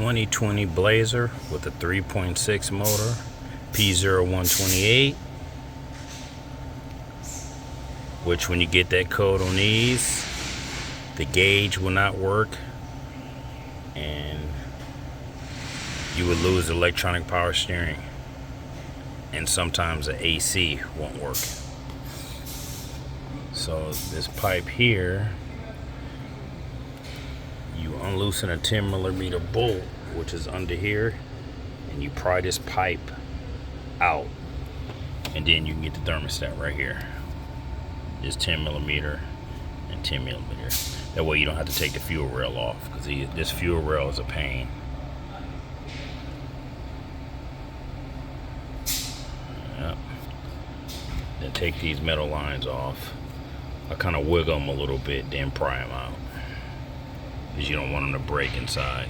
2020 Blazer with a 3.6 motor, p0128, which when you get that code on these, the gauge will not work and you will lose electronic power steering, and sometimes the AC won't work. So this pipe here, you unloosen a 10mm bolt which is under here, and you pry this pipe out, and then you can get the thermostat right here. It's 10mm and 10mm. That way you don't have to take the fuel rail off, because this fuel rail is a pain. Yep. Then take these metal lines off. I kind of wiggle them a little bit, then pry them out, because you don't want them to break inside.